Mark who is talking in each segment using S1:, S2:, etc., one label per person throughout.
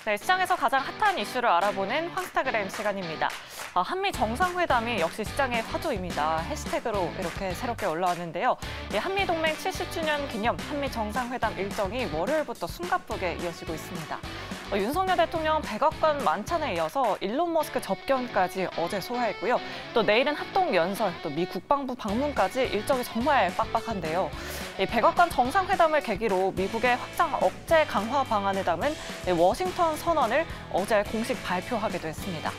S1: 네, 시장에서 가장 핫한 이슈를 알아보는 황스타그램 시간입니다. 한미 정상회담이 역시 시장의 화두입니다. 해시태그로 이렇게 새롭게 올라왔는데요. 한미 동맹 70주년 기념 한미 정상회담 일정이 월요일부터 숨가쁘게 이어지고 있습니다. 윤석열 대통령 백악관 만찬에 이어서 일론 머스크 접견까지 어제 소화했고요. 또 내일은 합동연설, 또 미 국방부 방문까지 일정이 정말 빡빡한데요. 백악관 정상회담을 계기로 미국의 확장 억제 강화 방안을 담은 워싱턴 선언을 어제 공식 발표하기도 했습니다.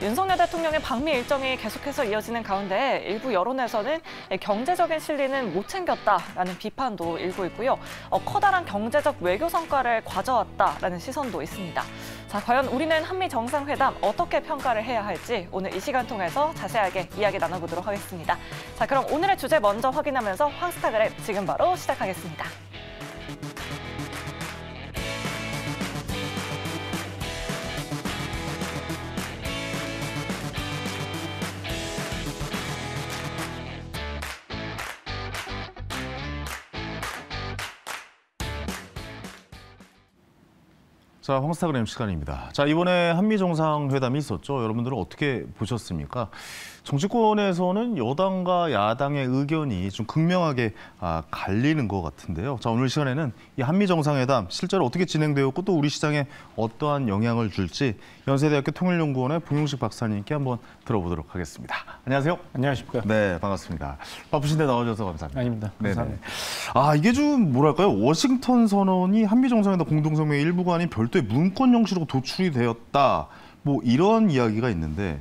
S1: 윤석열 대통령의 방미 일정이 계속해서 이어지는 가운데 일부 여론에서는 경제적인 실리는 못 챙겼다라는 비판도 일고 있고요. 커다란 경제적 외교 성과를 가져왔다라는 시선도 있습니다. 자, 과연 우리는 한미 정상회담 어떻게 평가를 해야 할지 오늘 이 시간 통해서 자세하게 이야기 나눠보도록 하겠습니다. 자, 그럼 오늘의 주제 먼저 확인하면서 황스타그램 지금 바로 시작하겠습니다.
S2: 자, 황스타그램 시간입니다. 자, 이번에 한미 정상회담이 있었죠. 여러분들은 어떻게 보셨습니까? 정치권에서는 여당과 야당의 의견이 좀 극명하게 갈리는 것 같은데요. 자, 오늘 시간에는 이 한미 정상회담 실제로 어떻게 진행되었고 또 우리 시장에 어떠한 영향을 줄지 연세대학교 통일연구원의 봉용식 박사님께 한번 들어보도록 하겠습니다. 안녕하세요.
S3: 안녕하십니까.
S2: 네, 반갑습니다. 바쁘신데 나와주셔서 감사합니다.
S3: 아닙니다. 감사합니다.
S2: 이게 좀 뭐랄까요? 워싱턴 선언이 한미 정상회담 공동성명의 일부가 아닌 별도의 문건 형식으로 도출이 되었다. 뭐 이런 이야기가 있는데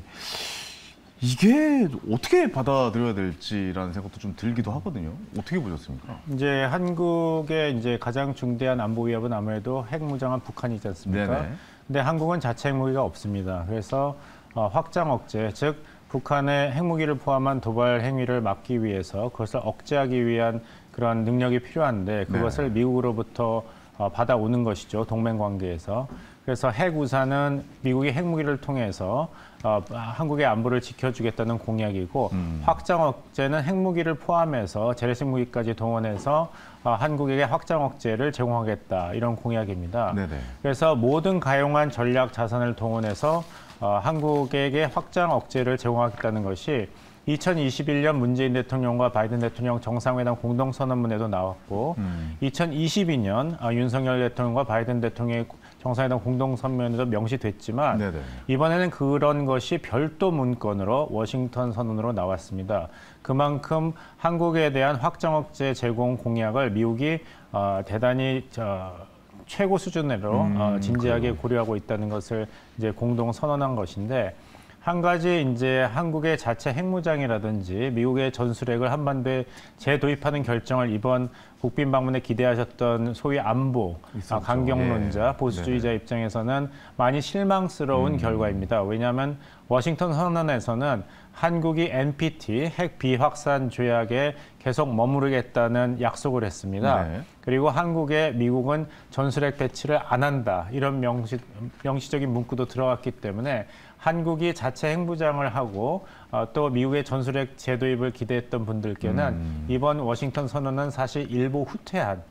S2: 이게 어떻게 받아들여야 될지라는 생각도 좀 들기도 하거든요. 어떻게 보셨습니까?
S3: 이제 한국의 이제 가장 중대한 안보 위협은 아무래도 핵무장한 북한이지 않습니까? 네네. 근데 한국은 자체 핵무기가 없습니다. 그래서 확장 억제, 즉 북한의 핵무기를 포함한 도발 행위를 막기 위해서 그것을 억제하기 위한 그런 능력이 필요한데 그것을 미국으로부터 받아오는 것이죠. 동맹 관계에서. 그래서 핵 우산은 미국이 핵무기를 통해서 한국의 안보를 지켜주겠다는 공약이고 확장 억제는 핵무기를 포함해서 재래식 무기까지 동원해서 한국에게 확장 억제를 제공하겠다 이런 공약입니다. 네네. 그래서 모든 가용한 전략 자산을 동원해서 한국에게 확장 억제를 제공하겠다는 것이 2021년 문재인 대통령과 바이든 대통령 정상회담 공동선언문에도 나왔고 2022년 윤석열 대통령과 바이든 대통령의 정상회담 공동선언문에도 명시됐지만 네네. 이번에는 그런 것이 별도 문건으로 워싱턴 선언으로 나왔습니다. 그만큼 한국에 대한 확장 억제 제공 공약을 미국이 대단히 최고 수준으로 진지하게 고려하고 있다는 것을 이제 공동 선언한 것인데 한 가지 이제 한국의 자체 핵무장이라든지 미국의 전술핵을 한반도에 재도입하는 결정을 이번 국빈 방문에 기대하셨던 소위 안보 강경론자 보수주의자 입장에서는 많이 실망스러운 결과입니다. 왜냐하면 워싱턴 선언에서는 한국이 NPT 핵 비확산 조약에 계속 머무르겠다는 약속을 했습니다. 그리고 미국은 전술핵 배치를 안 한다 이런 명시적인 문구도 들어갔기 때문에 한국이 자체 핵무장을 하고 또 미국의 전술핵 재도입을 기대했던 분들께는 이번 워싱턴 선언은 사실 일부 후퇴한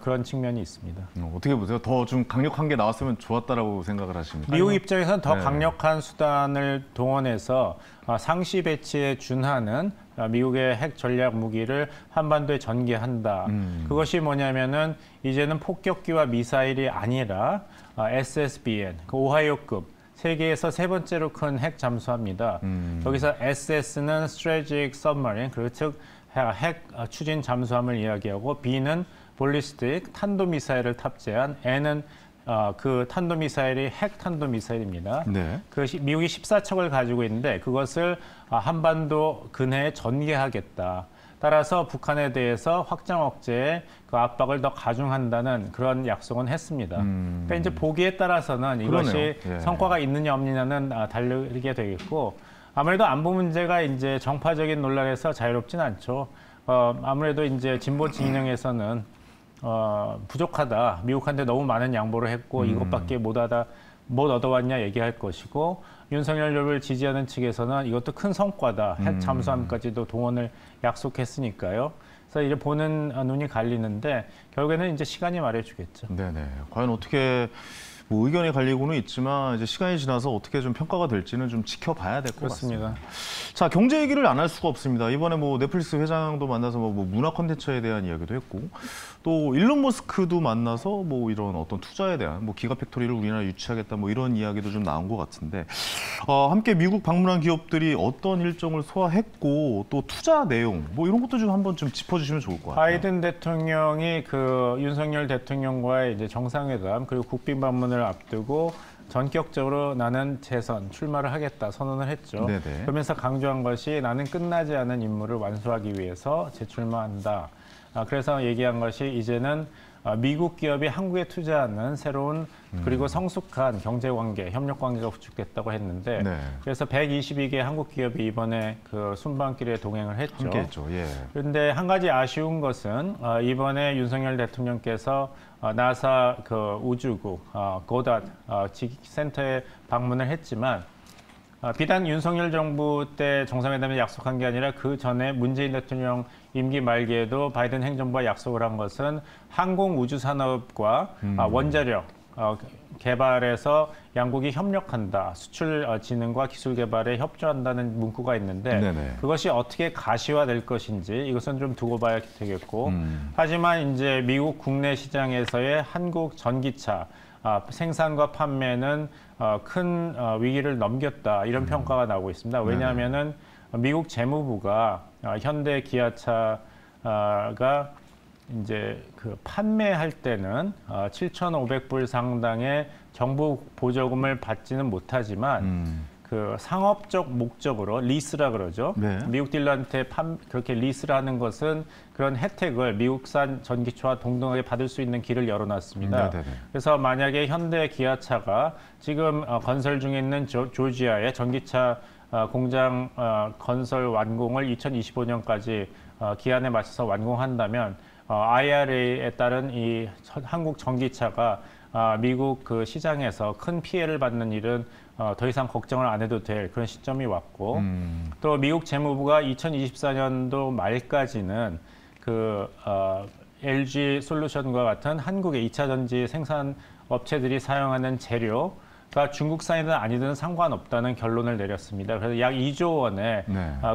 S3: 그런 측면이 있습니다.
S2: 어떻게 보세요? 더 좀 강력한 게 나왔으면 좋았다라고 생각을 하십니까?
S3: 미국 입장에서는 더 강력한 수단을 동원해서 상시 배치에 준하는 미국의 핵 전략 무기를 한반도에 전개한다. 그것이 뭐냐면은 이제는 폭격기와 미사일이 아니라 SSBN, 그 오하이오급 세계에서 세 번째로 큰 핵 잠수함입니다. 여기서 SS는 Strategic Submarine, 그리고 즉 핵 추진 잠수함을 이야기하고 B는 Ballistic 탄도미사일을 탑재한 N은 그 탄도미사일이 핵 탄도미사일입니다. 미국이 14척을 가지고 있는데 그것을 한반도 근해에 전개하겠다. 따라서 북한에 대해서 확장 억제에 그 압박을 더 가중한다는 그런 약속은 했습니다. 그러니까 이제 보기에 따라서는 이것이 성과가 있느냐 없느냐는 달리게 되겠고 아무래도 안보 문제가 이제 정파적인 논란에서 자유롭진 않죠. 아무래도 이제 진보 진영에서는 부족하다. 미국한테 너무 많은 양보를 했고 이것밖에 못 얻어왔냐 얘기할 것이고 윤석열을 지지하는 측에서는 이것도 큰 성과다. 핵 잠수함까지도 동원을 약속했으니까요. 그래서 이제 보는 눈이 갈리는데 결국에는 이제 시간이 말해주겠죠.
S2: 네네. 과연 어떻게 뭐 의견이 갈리고는 있지만 이제 시간이 지나서 어떻게 좀 평가가 될지는 좀 지켜봐야 될 것 같습니다. 자, 경제 얘기를 안 할 수가 없습니다. 이번에 뭐 넷플릭스 회장도 만나서 뭐 문화 콘텐츠에 대한 이야기도 했고, 또 일론 머스크도 만나서 뭐 이런 어떤 투자에 대한 뭐 기가팩토리를 우리나라에 유치하겠다 뭐 이런 이야기도 좀 나온 것 같은데, 함께 미국 방문한 기업들이 어떤 일정을 소화했고 또 투자 내용 뭐 이런 것도 좀 한번 좀 짚어주시면 좋을 것 같아요.
S3: 바이든 대통령이 그 윤석열 대통령과의 이제 정상회담 그리고 국빈 방문을 앞두고 전격적으로 나는 재선 출마를 하겠다 선언을 했죠.
S2: 네네.
S3: 그러면서 강조한 것이 나는 끝나지 않은 임무를 완수하기 위해서 재출마한다. 그래서 얘기한 것이 이제는 미국 기업이 한국에 투자하는 새로운 그리고 성숙한 경제관계, 협력관계가 구축됐다고 했는데
S2: 네.
S3: 그래서 122개 한국 기업이 이번에 그 순방길에 동행을 했죠.
S2: 함께했죠. 예.
S3: 그런데 한 가지 아쉬운 것은 이번에 윤석열 대통령께서 나사 그 우주국 고닷 센터에 방문을 했지만 비단 윤석열 정부 때 정상회담에 약속한 게 아니라 그 전에 문재인 대통령 임기 말기에도 바이든 행정부가 약속을 한 것은 항공 우주 산업과 원자력 개발에서 양국이 협력한다. 수출 진흥과 기술 개발에 협조한다는 문구가 있는데
S2: 네네.
S3: 그것이 어떻게 가시화될 것인지 이것은 좀 두고 봐야 되겠고 하지만 이제 미국 국내 시장에서의 한국 전기차 생산과 판매는 큰 위기를 넘겼다. 이런 평가가 나오고 있습니다. 왜냐하면은 미국 재무부가 현대 기아차가 이제 그 판매할 때는 7,500불 상당의 정부 보조금을 받지는 못하지만 그 상업적 목적으로 리스라 그러죠.
S2: 네.
S3: 미국 딜러한테 그렇게 리스를 하는 것은 그런 혜택을 미국산 전기차와 동등하게 받을 수 있는 길을 열어놨습니다. 그래서 만약에 현대 기아차가 지금 건설 중에 있는 조지아의 전기차 공장 건설 완공을 2025년까지 기한에 맞춰서 완공한다면 IRA에 따른 이 한국 전기차가 미국 그 시장에서 큰 피해를 받는 일은 더 이상 걱정을 안 해도 될 그런 시점이 왔고 또 미국 재무부가 2024년도 말까지는 그 LG 솔루션과 같은 한국의 2차 전지 생산 업체들이 사용하는 재료가 중국산이든 아니든 상관없다는 결론을 내렸습니다. 그래서 약 2조 원의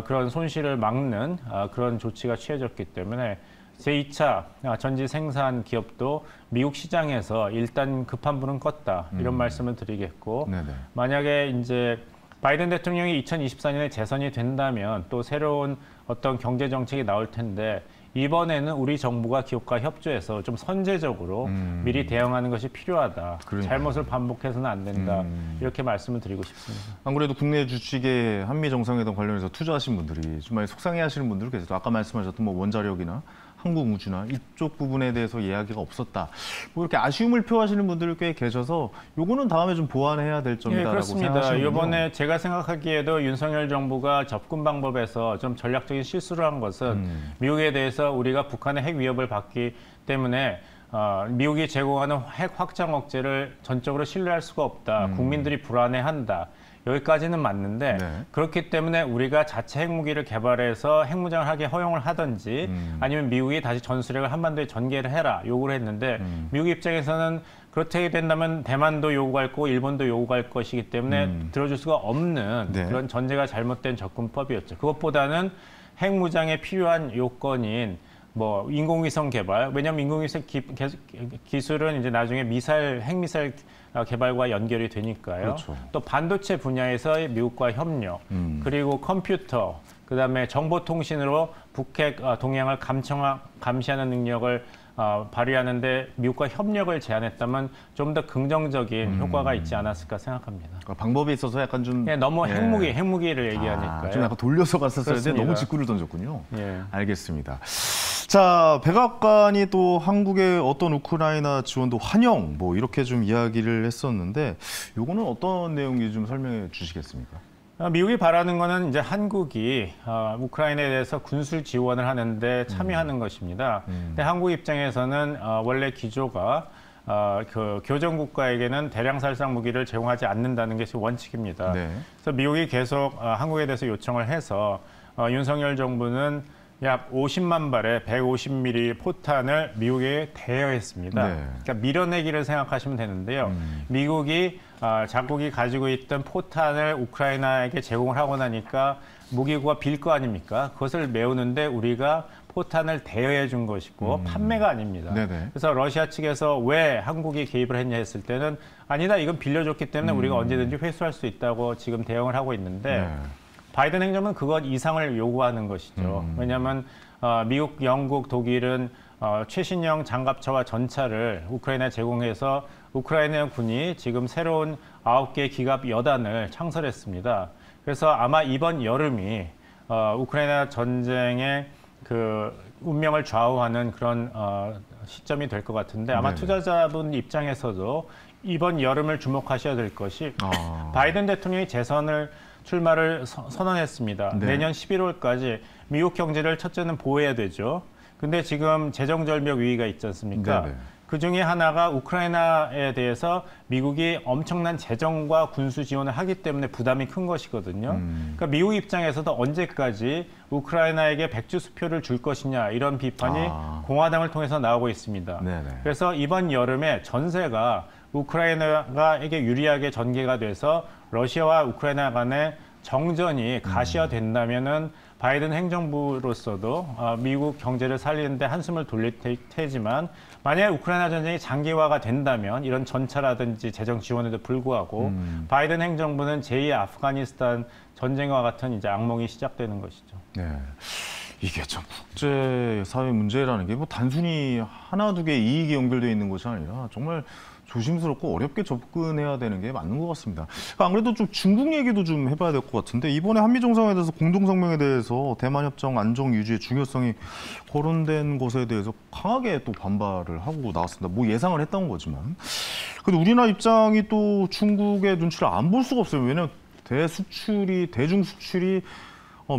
S3: 그런 손실을 막는 그런 조치가 취해졌기 때문에 제2차 전지 생산 기업도 미국 시장에서 일단 급한 불은 껐다. 이런 말씀을 드리겠고 만약에 이제 바이든 대통령이 2024년에 재선이 된다면 또 새로운 어떤 경제 정책이 나올 텐데 이번에는 우리 정부가 기업과 협조해서 좀 선제적으로 미리 대응하는 것이 필요하다. 잘못을 반복해서는 안 된다. 이렇게 말씀을 드리고 싶습니다.
S2: 안 그래도 국내 주식에 한미 정상회담 관련해서 투자하신 분들이 정말 속상해하시는 분들 계세요. 아까 말씀하셨던 뭐 원자력이나 한국 우주나 이쪽 부분에 대해서 이야기가 없었다. 뭐 이렇게 아쉬움을 표하시는 분들 꽤 계셔서 요거는 다음에 좀 보완해야 될 점이다라고
S3: 그렇습니다.
S2: 생각하시는군요.
S3: 이번에 제가 생각하기에도 윤석열 정부가 접근 방법에서 좀 전략적인 실수를 한 것은 미국에 대해서 우리가 북한의 핵 위협을 받기 때문에 미국이 제공하는 핵 확장 억제를 전적으로 신뢰할 수가 없다. 국민들이 불안해한다. 여기까지는 맞는데 그렇기 때문에 우리가 자체 핵무기를 개발해서 핵무장을 하게 허용을 하든지 아니면 미국이 다시 전술핵을 한반도에 전개를 해라 요구를 했는데 미국 입장에서는 그렇게 된다면 대만도 요구할 거고 일본도 요구할 것이기 때문에 들어줄 수가 없는 그런 전제가 잘못된 접근법이었죠. 그것보다는 핵무장에 필요한 요건인 뭐 인공위성 개발, 왜냐하면 인공위성 기술은 이제 나중에 핵미사일 개발과 연결이 되니까요. 또 반도체 분야에서의 미국과 협력, 그리고 컴퓨터, 그다음에 정보통신으로 북핵 동향을 감시하는 능력을 발휘하는데 미국과 협력을 제안했다면 좀 더 긍정적인 효과가 있지 않았을까 생각합니다.
S2: 그러니까 방법에 있어서 약간 좀
S3: 너무 핵무기를 얘기하니까요.
S2: 좀 약간 돌려서 갔었어야 돼. 너무 직구를 던졌군요.
S3: 예.
S2: 알겠습니다. 자, 백악관이 또 한국의 어떤 우크라이나 지원도 환영 뭐 이렇게 좀 이야기를 했었는데 요거는 어떤 내용인지 좀 설명해 주시겠습니까?
S3: 미국이 바라는 거는 이제 한국이 우크라이나에 대해서 군술 지원을 하는데 참여하는 것입니다. 근데 한국 입장에서는 원래 기조가 그 교전 국가에게는 대량 살상 무기를 제공하지 않는다는 것이 원칙입니다. 그래서 미국이 계속 한국에 대해서 요청을 해서 윤석열 정부는 약 50만 발의 150mm 포탄을 미국에 대여했습니다.
S2: 네.
S3: 그러니까 밀어내기를 생각하시면 되는데요. 미국이 자국이 가지고 있던 포탄을 우크라이나에게 제공을 하고 나니까 무기고가 빌 거 아닙니까? 그것을 메우는데 우리가 포탄을 대여해 준 것이고 판매가 아닙니다.
S2: 네네.
S3: 그래서 러시아 측에서 왜 한국이 개입을 했냐 했을 때는 아니다, 이건 빌려줬기 때문에 우리가 언제든지 회수할 수 있다고 지금 대응을 하고 있는데
S2: 네.
S3: 바이든 행정은 그것 이상을 요구하는 것이죠. 왜냐하면 미국, 영국, 독일은 최신형 장갑차와 전차를 우크라이나에 제공해서 우크라이나 군이 지금 새로운 9개의 기갑 여단을 창설했습니다. 그래서 아마 이번 여름이 우크라이나 전쟁의 그 운명을 좌우하는 그런 시점이 될 것 같은데 아마
S2: 네네.
S3: 투자자분 입장에서도 이번 여름을 주목하셔야 될 것이 바이든 대통령이 출마를 선언했습니다.
S2: 네.
S3: 내년 11월까지 미국 경제를 첫째는 보호해야 되죠. 근데 지금 재정절벽 위기가 있지 않습니까?
S2: 네네.
S3: 그중에 하나가 우크라이나에 대해서 미국이 엄청난 재정과 군수 지원을 하기 때문에 부담이 큰 것이거든요. 그러니까 미국 입장에서도 언제까지 우크라이나에게 백주수표를 줄 것이냐 이런 비판이 공화당을 통해서 나오고 있습니다.
S2: 네네.
S3: 그래서 이번 여름에 전세가 우크라이나에게 유리하게 전개가 돼서 러시아와 우크라이나 간의 정전이 가시화된다면은 바이든 행정부로서도 미국 경제를 살리는데 한숨을 돌릴 테지만 만약 우크라이나 전쟁이 장기화가 된다면 이런 전차라든지 재정 지원에도 불구하고 바이든 행정부는 제2 아프가니스탄 전쟁과 같은 이제 악몽이 시작되는 것이죠.
S2: 네. 이게 참 국제 사회 문제라는 게 뭐 단순히 하나 두 개의 이익이 연결되어 있는 것이 아니라 정말 조심스럽고 어렵게 접근해야 되는 게 맞는 것 같습니다. 안 그래도 좀 중국 얘기도 좀 해봐야 될 것 같은데 이번에 한미 정상회담에서 공동성명에 대해서 대만 협정 안정 유지의 중요성이 거론된 것에 대해서 강하게 또 반발을 하고 나왔습니다. 뭐 예상을 했던 거지만 근데 우리나라 입장이 또 중국의 눈치를 안 볼 수가 없어요. 왜냐하면 대중 수출이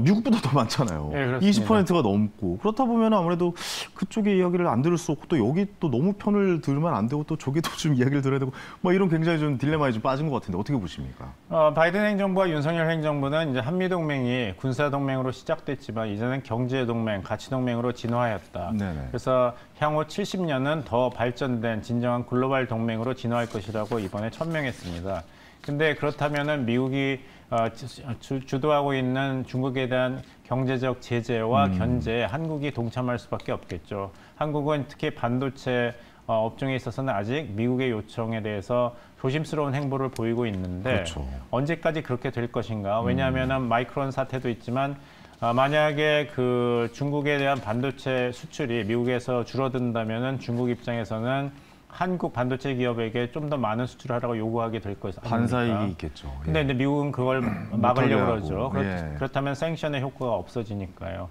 S2: 미국보다 더 많잖아요.
S3: 네, 그렇습니다.
S2: 20%가 넘고 그렇다 보면 아무래도 그쪽의 이야기를 안 들을 수 없고 또 여기 또 너무 편을 들면 안 되고 또 저기도 좀 이야기를 들어야 되고 뭐 이런 굉장히 좀 딜레마에 좀 빠진 것 같은데 어떻게 보십니까?
S3: 바이든 행정부와 윤석열 행정부는 이제 한미 동맹이 군사 동맹으로 시작됐지만 이제는 경제 동맹, 가치 동맹으로 진화하였다.
S2: 네네.
S3: 그래서 향후 70년은 더 발전된 진정한 글로벌 동맹으로 진화할 것이라고 이번에 천명했습니다. 근데 그렇다면은 미국이 주도하고 있는 중국에 대한 경제적 제재와 견제에 한국이 동참할 수밖에 없겠죠. 한국은 특히 반도체 업종에 있어서는 아직 미국의 요청에 대해서 조심스러운 행보를 보이고 있는데
S2: 그렇죠.
S3: 언제까지 그렇게 될 것인가? 왜냐하면은 마이크론 사태도 있지만 만약에 그 중국에 대한 반도체 수출이 미국에서 줄어든다면은 중국 입장에서는 한국 반도체 기업에게 좀 더 많은 수출을 하라고 요구하게 될 것이 아닙니까?
S2: 반사이익이 있겠죠. 예.
S3: 근데 이제 미국은 그걸 막으려고 그러죠.
S2: 예.
S3: 그렇다면 생션의 효과가 없어지니까요.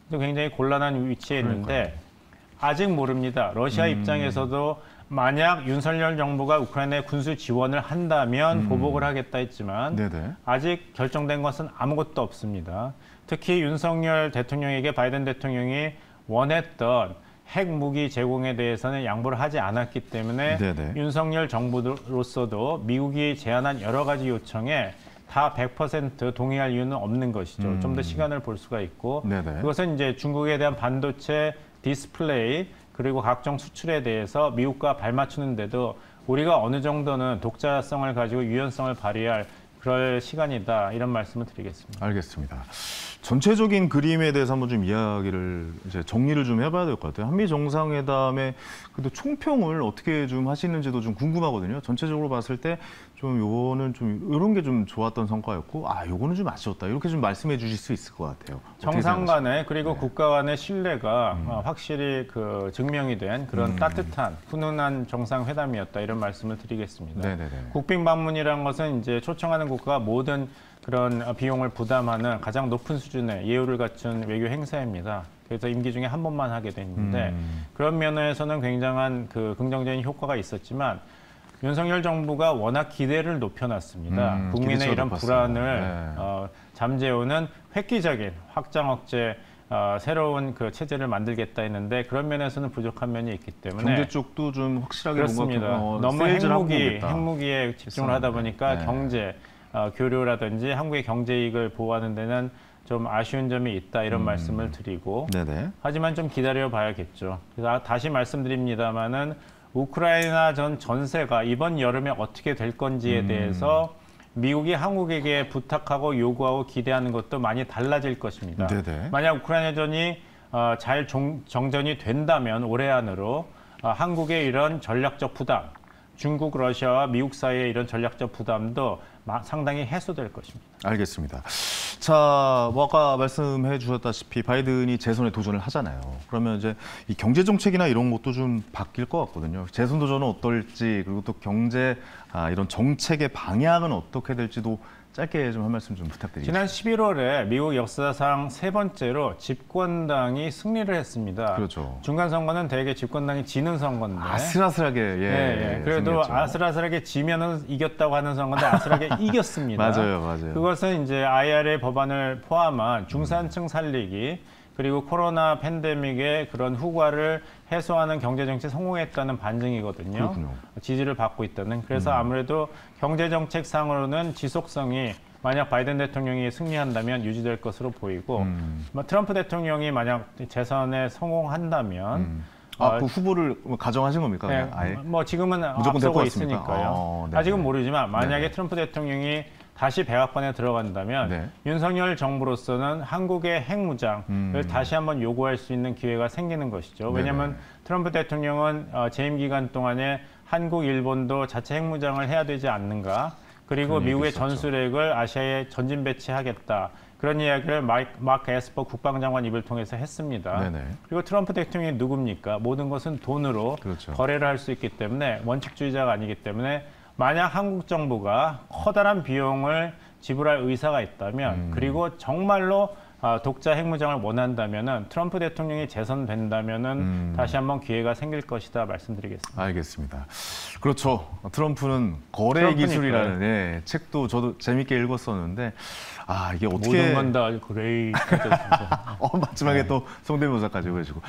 S3: 근데 굉장히 곤란한 위치에 있는데 아직 모릅니다. 러시아 입장에서도 만약 윤석열 정부가 우크라이나에 군수 지원을 한다면 보복을 하겠다 했지만
S2: 네네.
S3: 아직 결정된 것은 아무것도 없습니다. 특히 윤석열 대통령에게 바이든 대통령이 원했던 핵무기 제공에 대해서는 양보를 하지 않았기 때문에
S2: 네네.
S3: 윤석열 정부로서도 미국이 제안한 여러 가지 요청에 다 100% 동의할 이유는 없는 것이죠. 좀 더 시간을 볼 수가 있고
S2: 네네.
S3: 그것은 이제 중국에 대한 반도체 디스플레이 그리고 각종 수출에 대해서 미국과 발맞추는데도 우리가 어느 정도는 독자성을 가지고 유연성을 발휘할 그럴 시간이다 이런 말씀을 드리겠습니다.
S2: 알겠습니다. 전체적인 그림에 대해서 한번 좀 이야기를 이제 정리를 좀 해봐야 될 것 같아요. 한미 정상회담의 그래도 총평을 어떻게 좀 하시는지도 좀 궁금하거든요. 전체적으로 봤을 때 좀 요거는 좀 이런 게 좀 좋았던 성과였고, 요거는 좀 아쉬웠다. 이렇게 좀 말씀해 주실 수 있을 것 같아요.
S3: 정상 간의 그리고 국가 간의 신뢰가 확실히 그 증명이 된 그런 따뜻한 훈훈한 정상회담이었다 이런 말씀을 드리겠습니다.
S2: 네네네.
S3: 국빈 방문이라는 것은 이제 초청하는 국가가 모든 그런 비용을 부담하는 가장 높은 수준의 예우를 갖춘 외교 행사입니다. 그래서 임기 중에 한 번만 하게 됐는데 그런 면에서는 굉장한 그 긍정적인 효과가 있었지만 윤석열 정부가 워낙 기대를 높여놨습니다. 국민의 이런 불안을 잠재우는 획기적인 확장 억제 새로운 그 체제를 만들겠다 했는데 그런 면에서는 부족한 면이 있기 때문에
S2: 경제 쪽도 좀 확실하게
S3: 그렇습니다. 너무 핵무기에 집중을 하다 보니까 경제 교류라든지 한국의 경제 이익을 보호하는 데는 좀 아쉬운 점이 있다 이런 말씀을 드리고
S2: 네네.
S3: 하지만 좀 기다려 봐야겠죠. 그래서 다시 말씀드립니다마는 우크라이나 전세가 이번 여름에 어떻게 될 건지에 대해서 미국이 한국에게 부탁하고 요구하고 기대하는 것도 많이 달라질 것입니다.
S2: 네네.
S3: 만약 우크라이나전이 잘 정전이 된다면 올해 안으로 한국의 이런 전략적 부담, 중국, 러시아와 미국 사이의 이런 전략적 부담도 상당히 해소될 것입니다.
S2: 알겠습니다. 자, 뭐 아까 말씀해 주셨다시피 바이든이 재선에 도전을 하잖아요. 그러면 이제 이 경제 정책이나 이런 것도 좀 바뀔 것 같거든요. 재선 도전은 어떨지, 그리고 또 경제 이런 정책의 방향은 어떻게 될지도 짧게 좀 한 말씀 좀 부탁드리겠습니다.
S3: 지난 11월에 미국 역사상 3번째로 집권당이 승리를 했습니다.
S2: 그렇죠.
S3: 중간 선거는 대개 집권당이 지는 선거인데.
S2: 아슬아슬하게
S3: 그래도
S2: 승리했죠.
S3: 아슬아슬하게 지면은 이겼다고 하는 선거인데 아슬하게 이겼습니다.
S2: 맞아요.
S3: 그것은 이제 IRA 법안을 포함한 중산층 살리기 그리고 코로나 팬데믹의 그런 후과를 해소하는 경제정책 성공했다는 반증이거든요.
S2: 그렇군요.
S3: 지지를 받고 있다는. 그래서 아무래도 경제정책상으로는 지속성이 만약 바이든 대통령이 승리한다면 유지될 것으로 보이고 트럼프 대통령이 만약 재선에 성공한다면
S2: 그 후보를 가정하신 겁니까?
S3: 네,
S2: 아예?
S3: 뭐 지금은
S2: 무조건 될것
S3: 앞서고
S2: 같습니까?
S3: 있으니까요.
S2: 네.
S3: 아직은 모르지만 만약에
S2: 네.
S3: 트럼프 대통령이 다시 백악관에 들어간다면
S2: 네.
S3: 윤석열 정부로서는 한국의 핵무장을 다시 한번 요구할 수 있는 기회가 생기는 것이죠. 왜냐하면
S2: 네네.
S3: 트럼프 대통령은 재임 기간 동안에 한국, 일본도 자체 핵무장을 해야 되지 않는가. 그리고 미국의
S2: 있었죠.
S3: 전술핵을 아시아에 전진 배치하겠다. 그런 이야기를 마크 에스퍼 국방장관 입을 통해서 했습니다.
S2: 네네.
S3: 그리고 트럼프 대통령이 누굽니까? 모든 것은 돈으로
S2: 그렇죠.
S3: 거래를 할 수 있기 때문에 원칙주의자가 아니기 때문에 만약 한국 정부가 커다란 비용을 지불할 의사가 있다면 그리고 정말로 독자 핵무장을 원한다면은 트럼프 대통령이 재선된다면은 다시 한번 기회가 생길 것이다 말씀드리겠습니다.
S2: 알겠습니다. 그렇죠. 트럼프는 거래
S3: 트럼프니까요.
S2: 기술이라는 책도 저도 재밌게 읽었었는데 이게 어떻게
S3: 모든 건 다 그레이.
S2: 마지막에 또 성대모사까지 해주고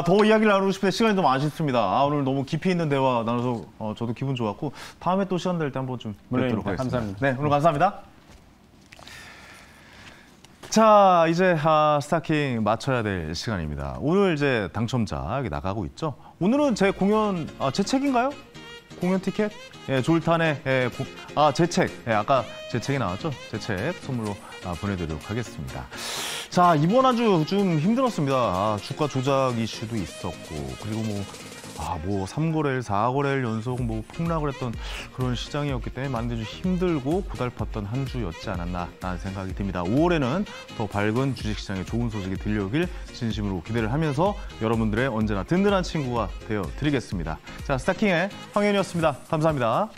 S2: 더 이야기를 나누고 싶은데 시간이 너무 아쉽습니다. 오늘 너무 깊이 있는 대화 나눠서 저도 기분 좋았고 다음에 또 시간 될 때 한번 좀 뵙도록 하겠습니다.
S3: 감사합니다.
S2: 네, 오늘 감사합니다. 자, 이제 스타킹 맞춰야 될 시간입니다. 오늘 이제 당첨자 여기 나가고 있죠. 오늘은 제 공연 제 책인가요? 공연 티켓? 예, 졸탄의 제 책. 예, 아까 제 책이 나왔죠? 제 책 선물로 보내드리도록 하겠습니다. 자, 이번 한 주 좀 힘들었습니다. 주가 조작 이슈도 있었고, 그리고 뭐 3거래일, 4거래일 연속 폭락을 했던 그런 시장이었기 때문에 많이들 좀 힘들고 고달팠던 한 주였지 않았나라는 생각이 듭니다. 5월에는 더 밝은 주식시장에 좋은 소식이 들려오길 진심으로 기대를 하면서 여러분들의 언제나 든든한 친구가 되어 드리겠습니다. 자, 스타킹의 황현이었습니다. 감사합니다.